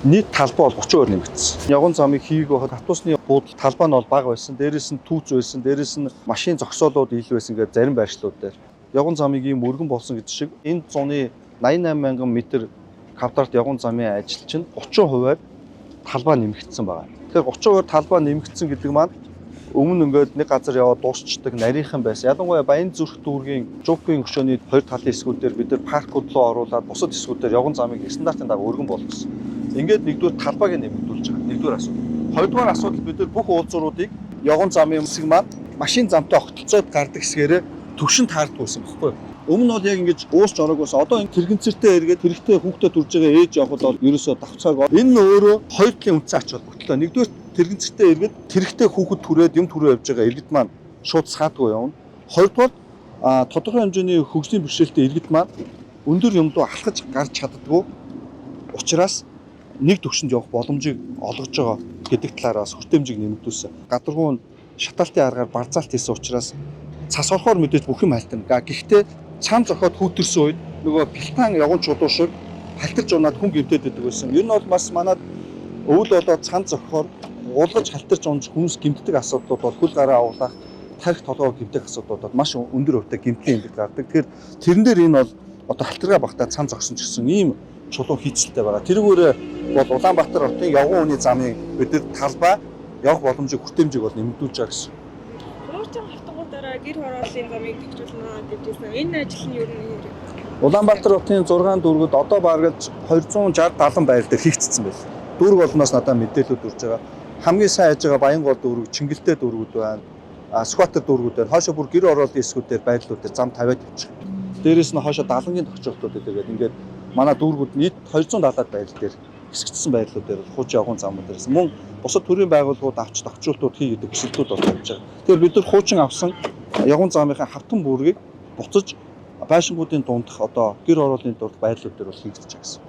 нийт талбай бол 30% нэмэгдсэн. Явган замыг хийгээг байхад автобусны буудал талбай нь бол бага байсан. Дээрээс нь түүц байсан. Дээрээс нь машин зогсоолууд илүү байсан гэдэг зарим байршлууд дээр. Явган замыг ийм өргөн болсон гэдэг шиг энэ зуны 88 мянган метр квадрат явган замын ажил чинь 30%-аар талбай нэмэгдсэн байгаа. Тэгэхээр 30% талбай нэмэгдсэн гэдэг маань өмнө ингээд нэг газар яваад дуусчдаг нарийнхан байсан. Ялангуяа Баян зүрх дүүргийн Жукгийн хөшөөний хоёр талын хэсгүүдээр бид нар паркууд руу оруулаад бусад хэсгүүдээр явган замыг стандартын дагуу өргөн болгосон. Ингээд нэгдүгээр талбайг нэмэгдүүлж байгаа. Нэгдүгээр асуудал. Хоёрдугаар асуудал бид нар бүх уулзууруудыг явган замын хэсэг маань машин замтай огтлцоод гардаг хэсгээрээ төвшин таарддаг байсан байхгүй юу? Өмнө нь бол яг ингэж уусч ороогоос одоо энэ тэрэгцэртэй эргээд хэрэгтэй хүүхдэд төрж байгаа ээж явхад бол ерөөсөө давцаагаа энэ нь өөрөө хоёр талын үнцэн ач холбогдолтой. Нэгдүгээр тэрэгцэртэй эргээд тэрэгтэй хүүхэд түрээд юм түрүү явж байгаа иргэд маань шууд саадгүй явна. Хоёрдугаар тодорхой хэмжээний хөгжлийн бэрхшээлтэй иргэд маань өндөр юм руу алхаж гарч чаддгүй учраас нэг төвшөнд явах боломжийг олгож байгаа гэдэг талаараас хүртээмжийг нэмэгдүүлсэн. Гадаргуун шатаалтын аргаар барзаалт хийсэн учраас цас орохоор мэдээж бүх юм хальтана. Гэхдээ цам зохиод хүүтэрсэн үед нөгөө пилтан явган чулуу шиг халтарж унаад хүн гэмтээд байдаг байсан. Ер нь бол бас манад өвөл болоод цам зохиохоор уулгаж халтарж унж хүмүүс гэмтдэг асуудлууд бол хөл гараа авуулах, тарих толгой гэмтэх асуудлууд бол маш өндөр хувьтай гэмтлийн эмгэл гардаг. Тэгэхээр тэрэн дээр энэ бол одоо халтаргаа багтаа цам зогсон ч гэсэн ийм чулуу хийцэлтэй байгаа. Тэрүүгээр бол Улаанбаатар хотын явган үний замын бид талбай явах боломжийг хүртээмжийг бол нэмэгдүүлж байгаа гэсэн. Хуурчин хавтангуудаараа гэр хорооллын замыг төвчүүлнэ гэжсэн. Энэ ажил нь ер нь Улаанбаатар хотын 6 дүүргүүд одоо бараг 260-70 байр дээр хийгдсэн байл. Дүүрэг болноос надад мэдээлэлүүд урж байгаа. Хамгийн сайн яаж байгаа Баянгол дүүрэг, Чингэлтэй дүүргүүд байна. Сүхбаатар дүүргүүд байна. Хоошо бүр гэр хорооллын хэсгүүдээр байрлууд дээр зам тавиад явчих. Дээрээс нь хоошо Далангийн тохиолдлууд гэдэг ингээд манай дүүргүүд нийт 270 байр дээр хэсэгдсэн байрлууд дээр хууч явган замууд дээрээс мөн бусад төрийн байгууллагууд авч тохиолдлууд хий гэдэг хүсэлтүүд болж байгаа. Тэгэхээр бид нар хуучин авсан явган замынхаа хавтан бүргийг буцаж байшингуудын дундах одоо гэр хорооллын дурд байрлууд дээр бол хийгдэж байгаа гэсэн.